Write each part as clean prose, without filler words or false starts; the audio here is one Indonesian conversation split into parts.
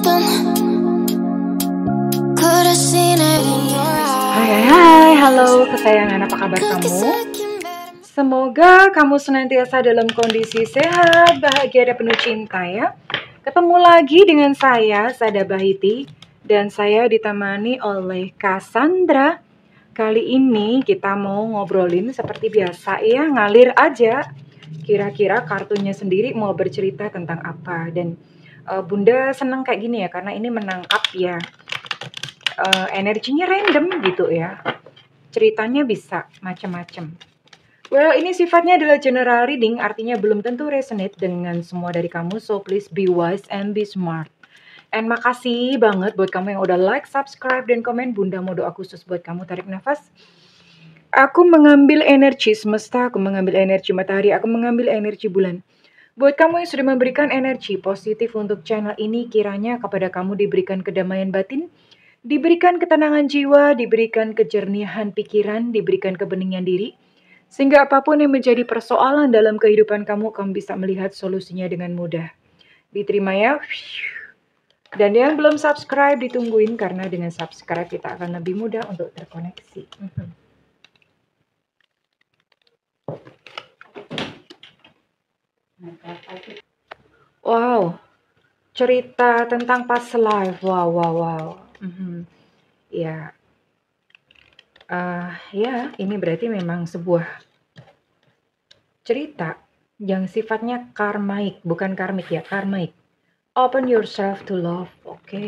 something. Could have seen it in your eyes. Hai, halo kesayangan, apa kabar kamu? Semoga kamu senantiasa dalam kondisi sehat, bahagia, dan penuh cinta ya. Ketemu lagi dengan saya, Sada Bahiti, dan saya ditemani oleh Cassandra. Kali ini kita mau ngobrolin seperti biasa ya, ngalir aja. Kira-kira kartunya sendiri mau bercerita tentang apa, dan Bunda senang kayak gini ya, karena ini menangkap ya energinya random gitu ya. Ceritanya bisa macam-macam. Well, ini sifatnya adalah general reading, artinya belum tentu resonate dengan semua dari kamu, so please be wise and be smart. And makasih banget buat kamu yang udah like, subscribe, dan komen. Bunda mau doa khusus buat kamu, tarik nafas. Aku mengambil energi semesta, aku mengambil energi matahari, aku mengambil energi bulan. Buat kamu yang sudah memberikan energi positif untuk channel ini, kiranya kepada kamu diberikan kedamaian batin, diberikan ketenangan jiwa, diberikan kejernihan pikiran, diberikan kebeningan diri, sehingga apapun yang menjadi persoalan dalam kehidupan kamu, kamu bisa melihat solusinya dengan mudah. Diterima ya. Dan yang belum subscribe, ditungguin, karena dengan subscribe kita akan lebih mudah untuk terkoneksi. Wow, cerita tentang past life. Wow. Ya, ini berarti memang sebuah cerita yang sifatnya karmaik, bukan karmik ya, karmaik. Open yourself to love, oke.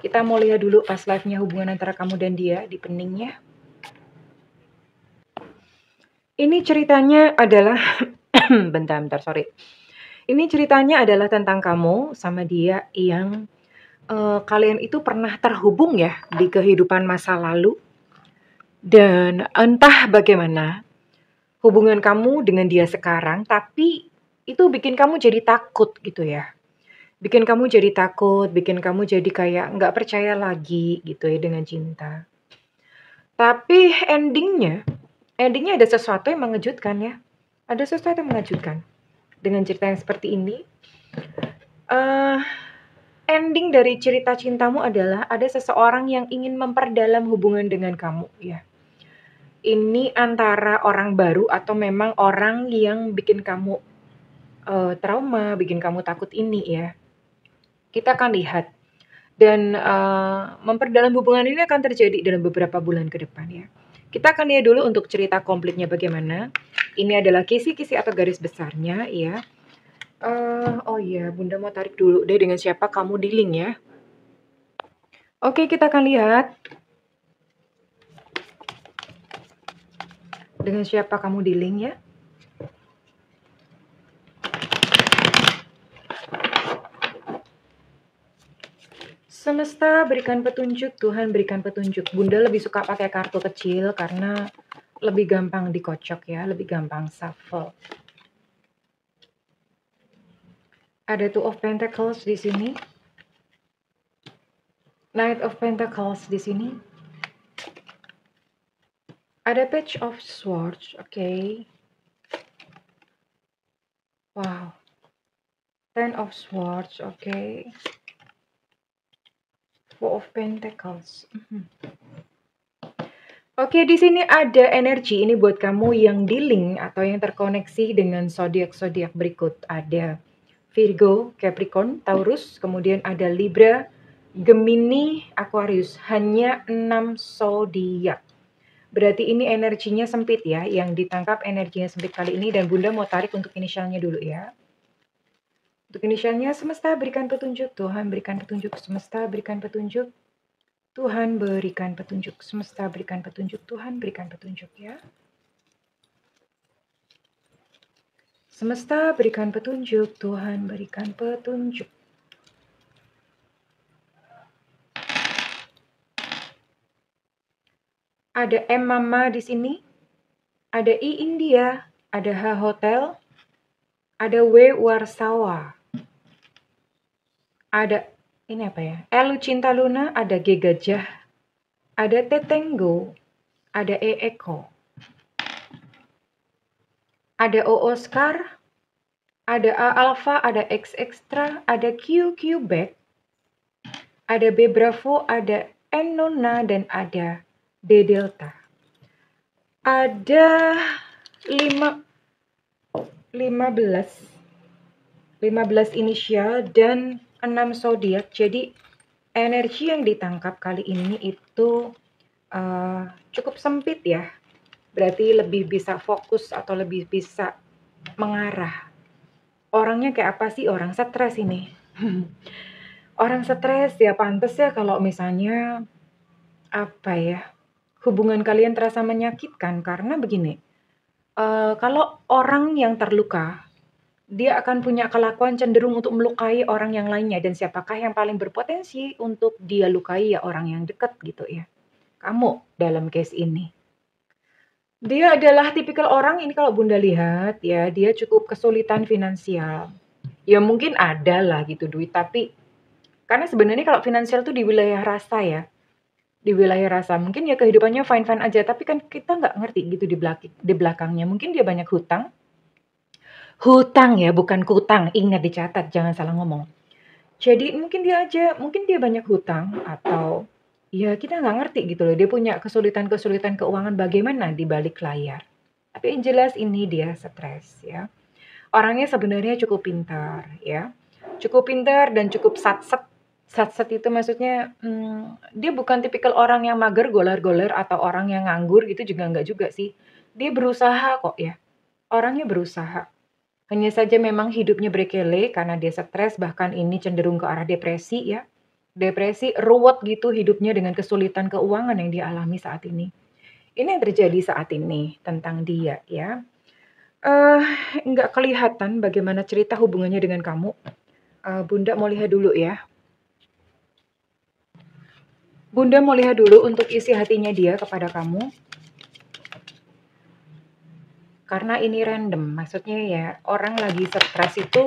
Kita mau lihat dulu past life-nya, hubungan antara kamu dan dia di peningnya. Ini ceritanya adalah, bentar, sorry. Ini ceritanya adalah tentang kamu sama dia yang kalian itu pernah terhubung ya di kehidupan masa lalu. Dan entah bagaimana hubungan kamu dengan dia sekarang, tapi itu bikin kamu jadi takut gitu ya. Bikin kamu jadi takut, bikin kamu jadi kayak nggak percaya lagi gitu ya dengan cinta. Tapi endingnya ada sesuatu yang mengejutkan ya. Ada sesuatu yang mengejutkan. Dengan cerita yang seperti ini, ending dari cerita cintamu adalah ada seseorang yang ingin memperdalam hubungan dengan kamu ya. Ini antara orang baru atau memang orang yang bikin kamu trauma, bikin kamu takut ini ya. Kita akan lihat. Dan memperdalam hubungan ini akan terjadi dalam beberapa bulan ke depan ya. Kita akan lihat dulu untuk cerita komplitnya bagaimana. Ini adalah kisi-kisi atau garis besarnya ya. Bunda mau tarik dulu deh dengan siapa kamu dealing ya. Oke, kita akan lihat dengan siapa kamu dealing ya. Semesta berikan petunjuk, Tuhan berikan petunjuk. Bunda lebih suka pakai kartu kecil karena lebih gampang dikocok ya, lebih gampang shuffle. Ada Two of Pentacles di sini. Knight of Pentacles di sini. Ada Page of Swords, oke. Wow. Ten of Swords, oke. Four of Pentacles. Oke, di sini ada energi. Ini buat kamu yang dealing atau yang terkoneksi dengan zodiak-zodiak berikut. Ada Virgo, Capricorn, Taurus, kemudian ada Libra, Gemini, Aquarius. Hanya 6 zodiak. Berarti ini energinya sempit ya. Yang ditangkap energinya sempit kali ini. Dan Bunda mau tarik untuk inisialnya dulu ya. Untuk inisialnya, semesta berikan petunjuk, Tuhan berikan petunjuk, semesta berikan petunjuk, Tuhan berikan petunjuk, semesta berikan petunjuk, Tuhan berikan petunjuk ya. Semesta berikan petunjuk, Tuhan berikan petunjuk. Ada M Mama di sini, ada I India, ada H Hotel, ada W Warsawa. Ada, ini apa ya? L Cinta Luna, ada G Gajah, ada T Tenggo, ada E Eko, ada O Oscar, ada A Alpha, ada X Extra, ada Q Quebec, Ada B Bravo, ada N Nona, dan ada D Delta. Ada 15 inisial dan 6 zodiak. Jadi energi yang ditangkap kali ini itu cukup sempit ya. Berarti lebih bisa fokus atau lebih bisa mengarah. Orangnya kayak apa sih? Orang stres ini. Orang stres ya pantas ya kalau misalnya apa ya, hubungan kalian terasa menyakitkan karena begini, kalau orang yang terluka, dia akan punya kelakuan cenderung untuk melukai orang yang lainnya dan siapakah yang paling berpotensi untuk dia lukai ya orang yang dekat gitu ya. Kamu dalam case ini. Dia adalah tipikal orang ini kalau Bunda lihat ya, dia cukup kesulitan finansial. Ya mungkin ada lah gitu duit, tapi karena sebenarnya kalau finansial tuh di wilayah rasa ya. Di wilayah rasa mungkin ya kehidupannya fine-fine aja, tapi kan kita nggak ngerti gitu di belakangnya. Mungkin dia banyak hutang. Hutang ya, bukan kutang. Ingat dicatat, jangan salah ngomong. Jadi mungkin dia banyak hutang atau ya kita nggak ngerti gitu loh. Dia punya kesulitan-kesulitan keuangan bagaimana di balik layar. Tapi yang jelas ini dia stres ya. Orangnya sebenarnya cukup pintar ya. Cukup pintar dan cukup satset. Satset itu maksudnya dia bukan tipikal orang yang mager goler-goler atau orang yang nganggur gitu juga enggak juga sih. Dia berusaha kok ya. Orangnya berusaha. Hanya saja memang hidupnya berkele karena dia stres, bahkan ini cenderung ke arah depresi ya. Depresi, ruwet gitu hidupnya dengan kesulitan keuangan yang dia alami saat ini. Ini yang terjadi saat ini tentang dia ya. Eh, nggak kelihatan bagaimana cerita hubungannya dengan kamu. Bunda mau lihat dulu ya. Bunda mau lihat dulu untuk isi hatinya dia kepada kamu. Karena ini random, maksudnya ya orang lagi stres itu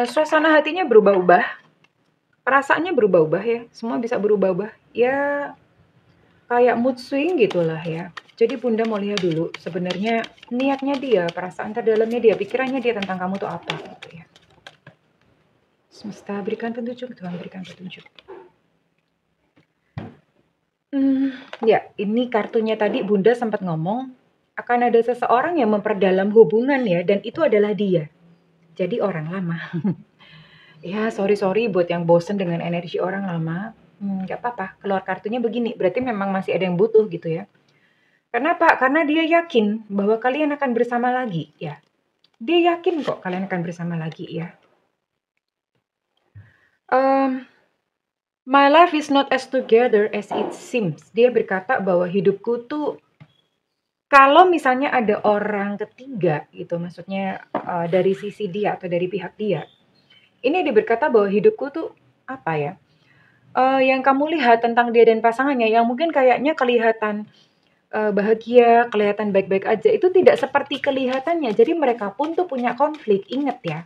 suasana hatinya berubah-ubah, perasaannya berubah-ubah ya, semua bisa berubah-ubah. Ya kayak mood swing gitulah ya. Jadi Bunda mau lihat dulu sebenarnya niatnya dia, perasaan terdalamnya dia, pikirannya dia tentang kamu tuh apa gitu ya. Semesta berikan petunjuk, Tuhan berikan petunjuk. Ya ini kartunya tadi Bunda sempat ngomong akan ada seseorang yang memperdalam hubungan ya, dan itu adalah dia. Jadi orang lama. Ya sorry buat yang bosen dengan energi orang lama. Nggak apa-apa, keluar kartunya begini, berarti memang masih ada yang butuh gitu ya. Kenapa? Karena dia yakin bahwa kalian akan bersama lagi ya. Dia yakin kok kalian akan bersama lagi ya. My life is not as together as it seems. Dia berkata bahwa hidupku tuh kalau misalnya ada orang ketiga gitu, maksudnya dari sisi dia atau dari pihak dia, ini dia berkata bahwa hidupku tuh apa ya? Yang kamu lihat tentang dia dan pasangannya, yang mungkin kayaknya kelihatan bahagia, kelihatan baik-baik aja, itu tidak seperti kelihatannya. Jadi mereka pun tuh punya konflik. Ingat ya,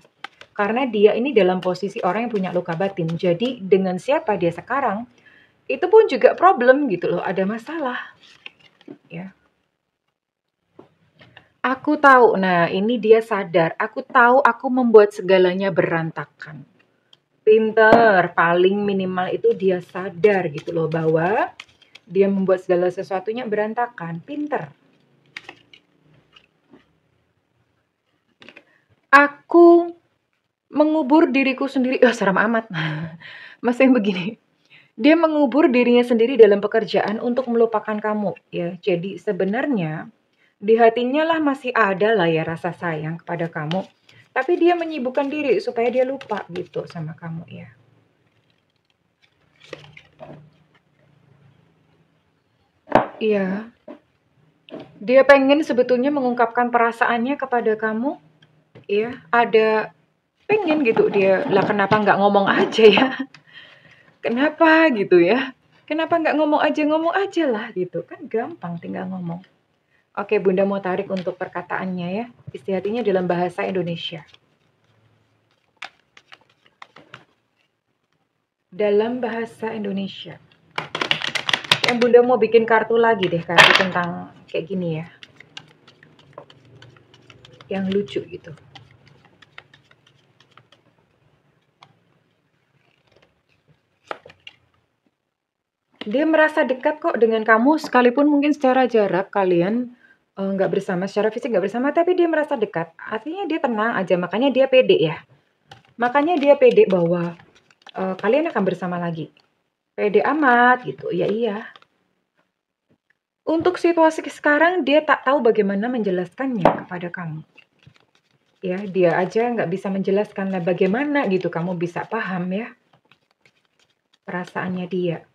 karena dia ini dalam posisi orang yang punya luka batin. Jadi dengan siapa dia sekarang, itu pun juga problem gitu loh, ada masalah. Ya. Aku tahu, nah ini dia sadar, aku tahu aku membuat segalanya berantakan. Pinter, paling minimal itu dia sadar gitu loh bahwa dia membuat segala sesuatunya berantakan, pinter. Aku mengubur diriku sendiri, seram amat. Masih begini. Dia mengubur dirinya sendiri dalam pekerjaan untuk melupakan kamu ya. Jadi sebenarnya di hatinya lah masih ada lah ya rasa sayang kepada kamu. Tapi dia menyibukkan diri supaya dia lupa gitu sama kamu ya. Iya. Dia pengen sebetulnya mengungkapkan perasaannya kepada kamu. Ya, ada pengen gitu dia. Lah kenapa nggak ngomong aja ya? Kenapa gitu ya? Kenapa nggak ngomong aja lah gitu. Kan gampang tinggal ngomong. Oke, Bunda mau tarik untuk perkataannya ya. Isi hatinya dalam bahasa Indonesia. Dalam bahasa Indonesia. Yang Bunda mau bikin kartu lagi deh, kartu tentang kayak gini ya. Yang lucu gitu. Dia merasa dekat kok dengan kamu, sekalipun mungkin secara jarak kalian nggak bersama, secara fisik nggak bersama, tapi dia merasa dekat. Artinya dia tenang aja, makanya dia pede ya. Makanya dia pede bahwa kalian akan bersama lagi. Pede amat gitu, ya iya. Untuk situasi sekarang dia tak tahu bagaimana menjelaskannya kepada kamu. Ya, dia aja nggak bisa menjelaskan lah bagaimana gitu kamu bisa paham ya perasaannya dia.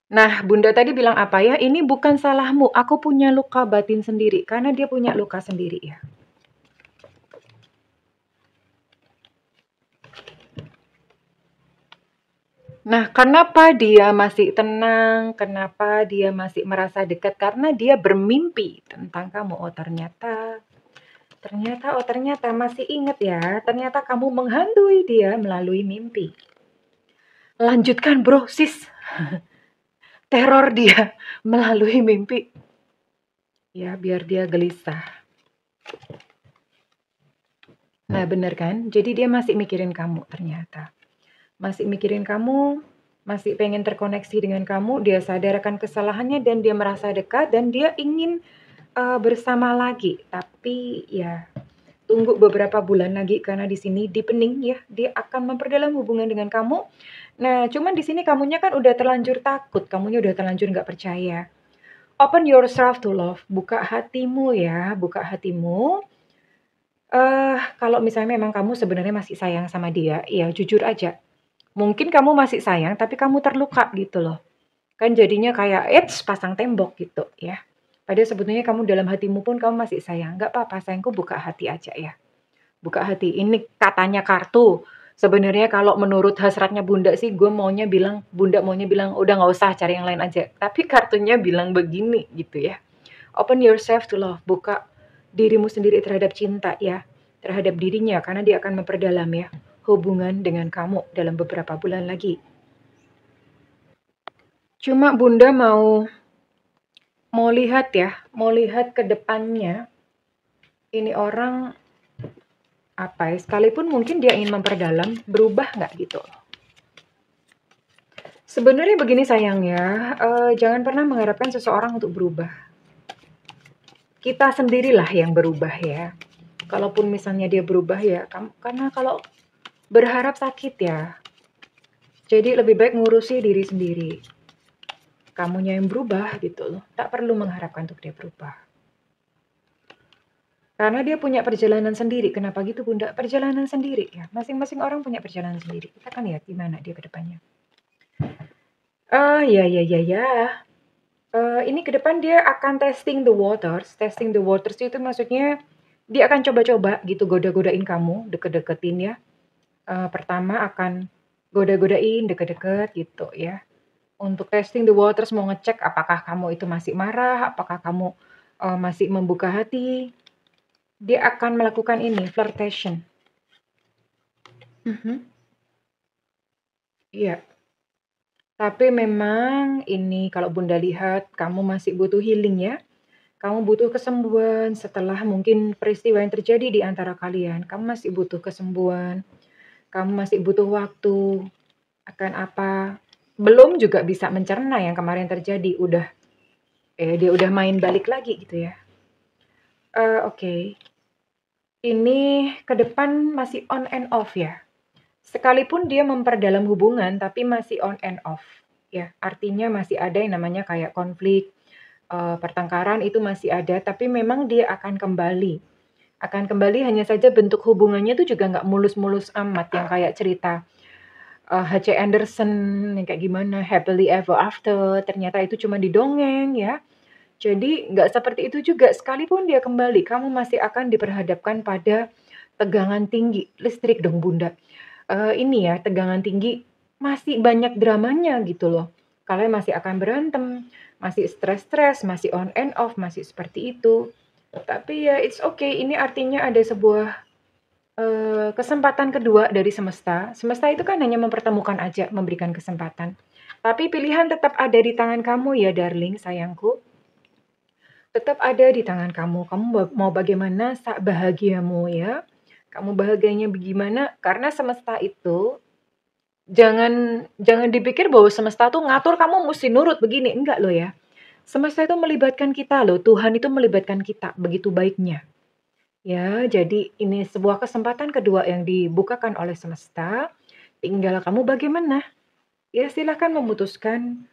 Nah, Bunda tadi bilang apa ya? Ini bukan salahmu, aku punya luka batin sendiri. Karena dia punya luka sendiri ya. Nah, kenapa dia masih tenang? Kenapa dia masih merasa dekat? Karena dia bermimpi tentang kamu. Oh, ternyata masih ingat ya. Ternyata kamu menghantui dia melalui mimpi. Lanjutkan bro, sis. Teror dia melalui mimpi. Ya, biar dia gelisah. Nah, bener kan? Jadi dia masih mikirin kamu ternyata. Masih mikirin kamu, masih pengen terkoneksi dengan kamu, dia sadarkan kesalahannya dan dia merasa dekat dan dia ingin bersama lagi. Tapi ya tunggu beberapa bulan lagi karena di sini deepening ya, dia akan memperdalam hubungan dengan kamu. Nah, cuman di sini kamunya kan udah terlanjur takut, kamunya udah terlanjur nggak percaya. Open yourself to love, buka hatimu ya, buka hatimu. Kalau misalnya memang kamu sebenarnya masih sayang sama dia, ya jujur aja. Mungkin kamu masih sayang, tapi kamu terluka gitu loh. Kan jadinya kayak, pasang tembok gitu ya. Padahal sebetulnya kamu dalam hatimu pun kamu masih sayang. Nggak apa-apa, sayangku buka hati aja ya. Buka hati. Ini katanya kartu. Sebenarnya kalau menurut hasratnya Bunda sih, Bunda maunya bilang, udah nggak usah cari yang lain aja. Tapi kartunya bilang begini gitu ya. Open yourself to love. Buka dirimu sendiri terhadap cinta ya. Terhadap dirinya, karena dia akan memperdalam ya hubungan dengan kamu dalam beberapa bulan lagi. Cuma Bunda mau lihat ya, mau lihat ke depannya. Ini orang apa ya? Sekalipun mungkin dia ingin memperdalam, berubah nggak gitu? Sebenarnya begini sayang ya, jangan pernah mengharapkan seseorang untuk berubah. Kita sendirilah yang berubah ya. Kalaupun misalnya dia berubah ya, karena kalau berharap sakit ya. Jadi lebih baik ngurusi diri sendiri. Kamunya yang berubah gitu loh. Tak perlu mengharapkan untuk dia berubah. Karena dia punya perjalanan sendiri. Kenapa gitu Bunda? Perjalanan sendiri ya. Masing-masing orang punya perjalanan sendiri. Kita kan lihat gimana dia ke depannya. Ya. Ini ke depan dia akan testing the waters. Testing the waters itu maksudnya dia akan coba-coba gitu goda-godain kamu, deket-deketin ya. Pertama akan goda-godain deket-deket gitu ya. Untuk testing the waters, mau ngecek apakah kamu itu masih marah, apakah kamu masih membuka hati. Dia akan melakukan ini, flirtation. Iya. Tapi memang ini kalau Bunda lihat kamu masih butuh healing ya. Kamu butuh kesembuhan setelah mungkin peristiwa yang terjadi di antara kalian. Kamu masih butuh kesembuhan. Kamu masih butuh waktu. Akan apa? Belum juga bisa mencerna yang kemarin terjadi. Dia udah main balik lagi gitu ya. Oke. Ini ke depan masih on and off ya. Sekalipun dia memperdalam hubungan, tapi masih on and off. Ya, artinya masih ada yang namanya kayak konflik, pertengkaran itu masih ada, tapi memang dia akan kembali. Akan kembali, hanya saja bentuk hubungannya tuh juga nggak mulus-mulus amat yang kayak cerita H.C. Andersen yang kayak gimana, happily ever after, ternyata itu cuma didongeng ya. Jadi nggak seperti itu juga, sekalipun dia kembali, kamu masih akan diperhadapkan pada tegangan tinggi. Listrik dong Bunda. Ini ya, tegangan tinggi, masih banyak dramanya gitu loh. Kalian masih akan berantem, masih stres-stres, masih on and off, masih seperti itu. Tapi ya it's okay, ini artinya ada sebuah kesempatan kedua dari semesta. Semesta itu kan hanya mempertemukan aja, memberikan kesempatan. Tapi pilihan tetap ada di tangan kamu ya darling, sayangku. Tetap ada di tangan kamu. Kamu mau bagaimana bahagiamu ya. Kamu bahagianya bagaimana? Karena semesta itu jangan jangan dipikir bahwa semesta tuh ngatur kamu mesti nurut begini, enggak loh ya. Semesta itu melibatkan kita loh, Tuhan itu melibatkan kita begitu baiknya. Ya, jadi ini sebuah kesempatan kedua yang dibukakan oleh semesta. Tinggal kamu bagaimana. Ya, silahkan memutuskan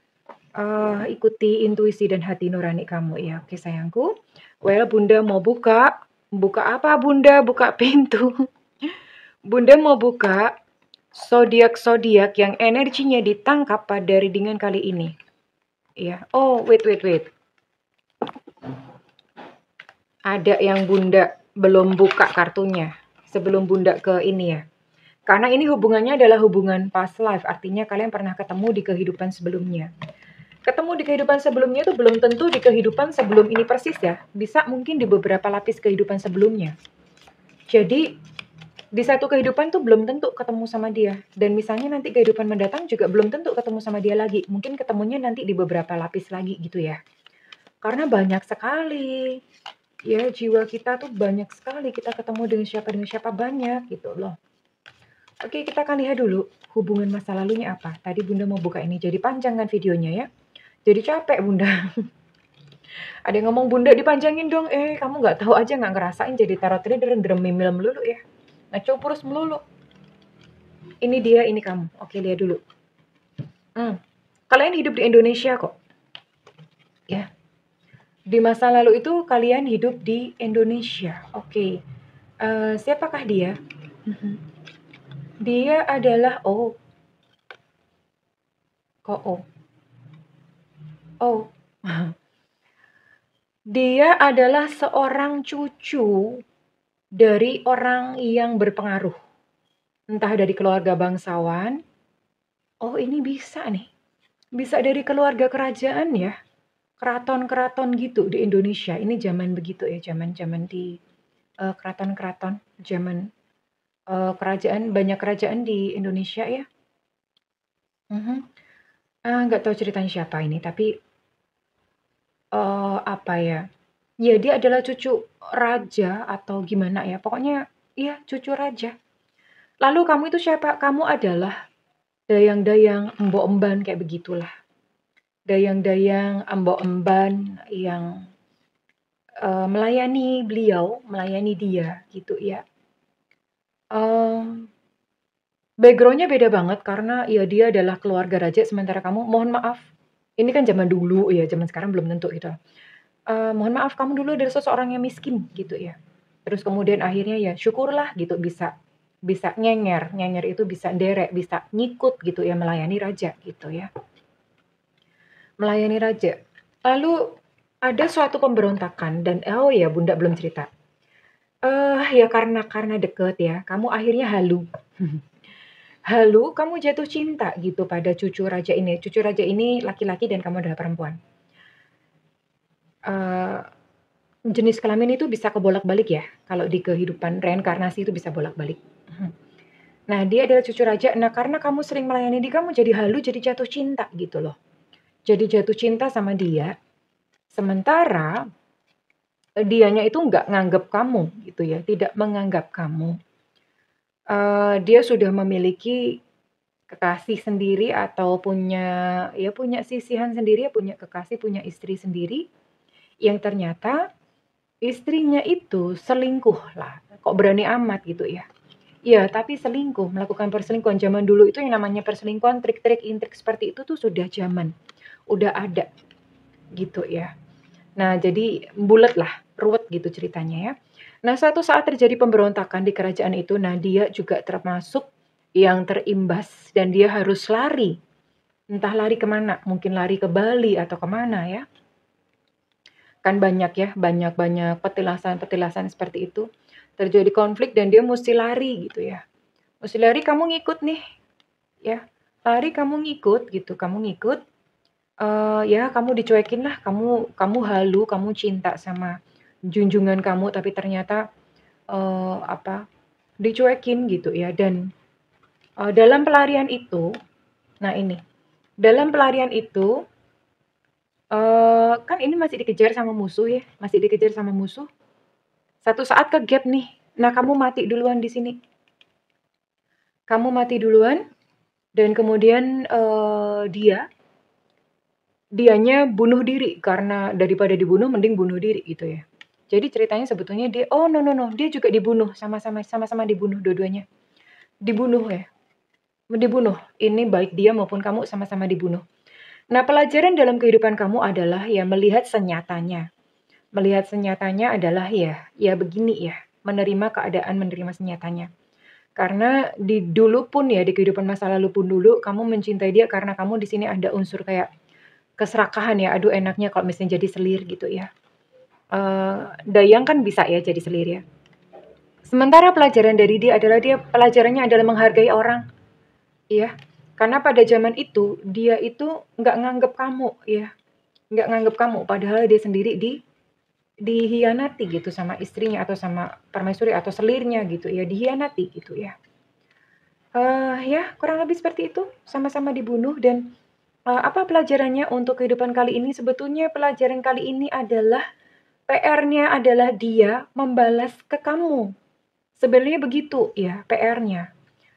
ikuti intuisi dan hati nurani kamu ya. Oke sayangku. Well, Bunda mau buka. Buka apa Bunda? Buka pintu. Bunda mau buka zodiak-zodiak yang energinya ditangkap pada readingan kali ini. Ya. Oh, wait. Ada yang Bunda belum buka kartunya sebelum Bunda ke ini ya. Karena ini hubungannya adalah hubungan past life, artinya kalian pernah ketemu di kehidupan sebelumnya. Ketemu di kehidupan sebelumnya itu belum tentu di kehidupan sebelum ini persis ya. Bisa mungkin di beberapa lapis kehidupan sebelumnya. Jadi di satu kehidupan tuh belum tentu ketemu sama dia. Dan misalnya nanti kehidupan mendatang juga belum tentu ketemu sama dia lagi. Mungkin ketemunya nanti di beberapa lapis lagi gitu ya. Karena banyak sekali. Ya, jiwa kita tuh banyak sekali. Kita ketemu dengan siapa banyak gitu loh. Oke, kita akan lihat dulu hubungan masa lalunya apa. Tadi Bunda mau buka ini, jadi panjang kan videonya ya. Jadi capek Bunda. Ada yang ngomong Bunda dipanjangin dong. Kamu nggak tahu aja nggak ngerasain jadi tarot trader derem-mimil melulu ya. Ngecopurus melulu. Ini dia, ini kamu. Oke, lihat dulu. Kalian hidup di Indonesia kok. Ya. Di masa lalu itu kalian hidup di Indonesia. Oke. Siapakah dia? Dia adalah Dia adalah seorang cucu dari orang yang berpengaruh. Entah dari keluarga bangsawan. Oh, ini bisa nih. Bisa dari keluarga kerajaan ya. Keraton-keraton gitu di Indonesia. Ini zaman begitu ya, zaman-zaman di keraton-keraton, zaman kerajaan, banyak kerajaan di Indonesia ya. Nggak tahu ceritanya siapa ini, tapi apa ya? Ya, dia adalah cucu raja atau gimana ya. Pokoknya iya, cucu raja. Lalu kamu itu siapa? Kamu adalah dayang-dayang, embok-emban kayak begitulah. Dayang-dayang, embok-emban yang melayani beliau, melayani dia gitu ya. Background-nya beda banget karena ya dia adalah keluarga raja sementara kamu, mohon maaf, ini kan zaman dulu ya, zaman sekarang belum tentu gitu. Mohon maaf kamu dulu adalah seseorang yang miskin gitu ya. Terus kemudian akhirnya ya syukurlah gitu bisa nyenyer itu bisa nderek, bisa ngikut gitu ya melayani raja gitu ya. Melayani raja. Lalu ada suatu pemberontakan dan ya Bunda belum cerita. Ya karena deket ya, kamu akhirnya halu. Halu, kamu jatuh cinta gitu pada cucu raja ini. Cucu raja ini laki-laki dan kamu adalah perempuan. Jenis kelamin itu bisa kebolak-balik ya. Kalau di kehidupan reinkarnasi itu bisa bolak-balik. Nah, dia adalah cucu raja. Nah, karena kamu sering melayani dia, kamu jadi halu, jadi jatuh cinta gitu loh. Jadi jatuh cinta sama dia. Sementara dianya itu nggak nganggap kamu gitu ya, tidak menganggap kamu. Dia sudah memiliki kekasih sendiri atau punya sisihan sendiri, punya kekasih, punya istri sendiri, yang ternyata istrinya itu selingkuh lah. Kok berani amat gitu ya. Iya, tapi selingkuh, melakukan perselingkuhan. Zaman dulu itu yang namanya perselingkuhan, trik-trik, intrik seperti itu tuh sudah zaman. Udah ada gitu ya. Nah, jadi bulat lah, ruwet gitu ceritanya ya. Nah, suatu saat terjadi pemberontakan di kerajaan itu, nah dia juga termasuk yang terimbas dan dia harus lari. Entah lari kemana, mungkin lari ke Bali atau kemana ya. Kan banyak ya, banyak petilasan-petilasan seperti itu. Terjadi konflik dan dia mesti lari gitu ya. Mesti lari, kamu ngikut nih. Ya, lari kamu ngikut gitu, kamu ngikut. Ya kamu dicuekin lah, kamu halu, kamu cinta sama junjungan kamu, tapi ternyata dicuekin gitu ya. Dan dalam pelarian itu, nah ini, dalam pelarian itu kan ini masih dikejar sama musuh ya, masih dikejar sama musuh. Satu saat ke gap nih, Nah, kamu mati duluan di sini. Kamu mati duluan dan kemudian dianya bunuh diri karena daripada dibunuh mending bunuh diri gitu ya. Jadi ceritanya sebetulnya dia no, dia juga dibunuh sama-sama dibunuh dua-duanya. Dibunuh ya. Dibunuh. Ini baik dia maupun kamu sama-sama dibunuh. Nah, pelajaran dalam kehidupan kamu adalah ya melihat senyatanya. Melihat senyatanya adalah ya begini ya, menerima keadaan, menerima senyatanya. Karena dulu pun ya, di kehidupan masa lalu pun dulu, kamu mencintai dia karena kamu di sini ada unsur kayak keserakahan ya, aduh enaknya kalau misalnya jadi selir gitu ya. Dayang kan bisa ya jadi selir ya. Sementara pelajaran dari dia pelajarannya adalah menghargai orang. Iya, karena pada zaman itu, dia itu nggak nganggep kamu ya. Nggak nganggep kamu, padahal dia sendiri dihianati gitu sama istrinya atau sama permaisuri atau selirnya gitu ya, dihianati gitu ya. Ya kurang lebih seperti itu, sama-sama dibunuh dan apa pelajarannya untuk kehidupan kali ini? Sebetulnya pelajaran kali ini adalah PR-nya adalah dia membalas ke kamu. Sebenarnya begitu ya PR-nya.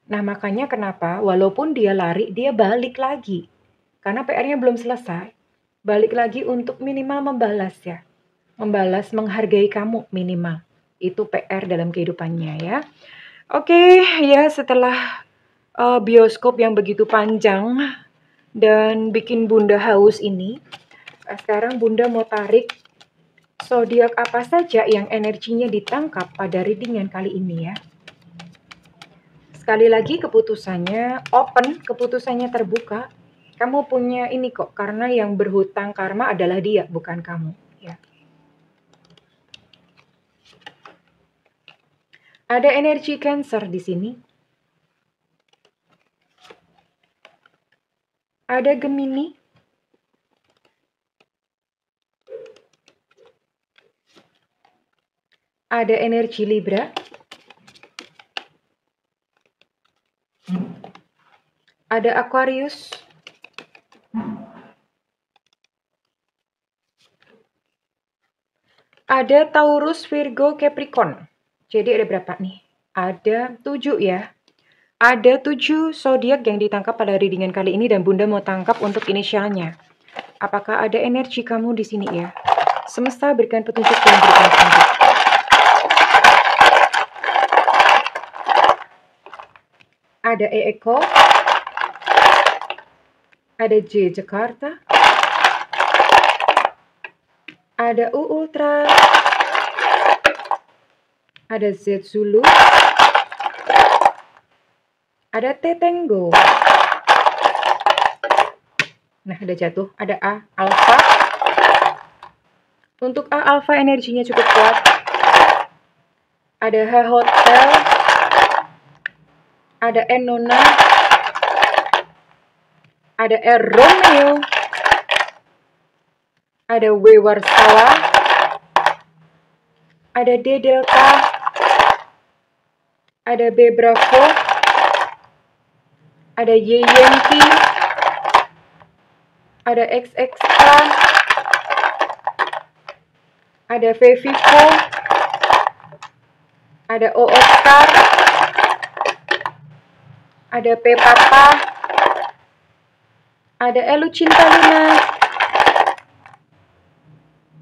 Nah, makanya kenapa walaupun dia lari, dia balik lagi. Karena PR-nya belum selesai. Balik lagi untuk minimal membalas ya. Membalas, menghargai kamu minimal. Itu PR dalam kehidupannya ya. Oke, ya setelah bioskop yang begitu panjang dan bikin Bunda haus ini, sekarang Bunda mau tarik zodiak apa saja yang energinya ditangkap pada readingan kali ini ya. Sekali lagi keputusannya open, keputusannya terbuka. Kamu punya ini kok, karena yang berhutang karma adalah dia, bukan kamu ya. Ada energi Cancer di sini. Ada Gemini. Ada energi Libra. Ada Aquarius. Ada Taurus, Virgo, Capricorn. Jadi ada berapa nih? Ada 7 ya. Ada 7 zodiak yang ditangkap pada readingan kali ini dan Bunda mau tangkap untuk inisialnya. Apakah ada energi kamu di sini ya? Semesta berikan petunjuk dan berikan petunjuk. Ada E Eko. Ada J Jakarta. Ada U Ultra. Ada Z Zulu. Ada T Tango. Nah, udah jatuh. Ada A Alpha. Untuk A Alpha energinya cukup kuat. Ada H Hotel. Ada N Nona. Ada R Romeo. Ada W Warsawa. Ada D Delta. Ada B Bravo. Ada Y Yankee. Ada XXK. Ada V Vivo. Ada O Oscar. Ada P Papa. Ada Elu Cinta Luna.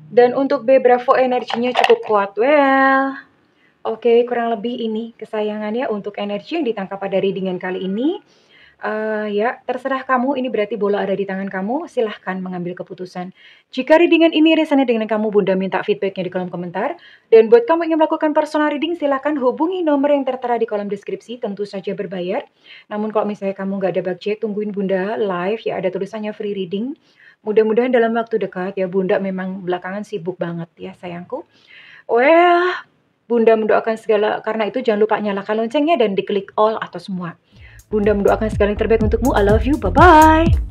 Dan untuk B Bravo energinya cukup kuat. Well, oke, kurang lebih ini kesayangannya untuk energi yang ditangkap pada readingan kali ini. Ya, terserah kamu, ini berarti bola ada di tangan kamu, silahkan mengambil keputusan. Jika readingan ini resonate dengan kamu, Bunda minta feedbacknya di kolom komentar. Dan buat kamu yang ingin melakukan personal reading, silahkan hubungi nomor yang tertera di kolom deskripsi, tentu saja berbayar. Namun kalau misalnya kamu nggak ada budget, tungguin Bunda live, ya ada tulisannya free reading. Mudah-mudahan dalam waktu dekat, ya Bunda memang belakangan sibuk banget ya sayangku. Well, Bunda mendoakan segala, karena itu jangan lupa nyalakan loncengnya dan diklik all atau semua. Bunda mendoakan segala yang terbaik untukmu. I love you. Bye-bye.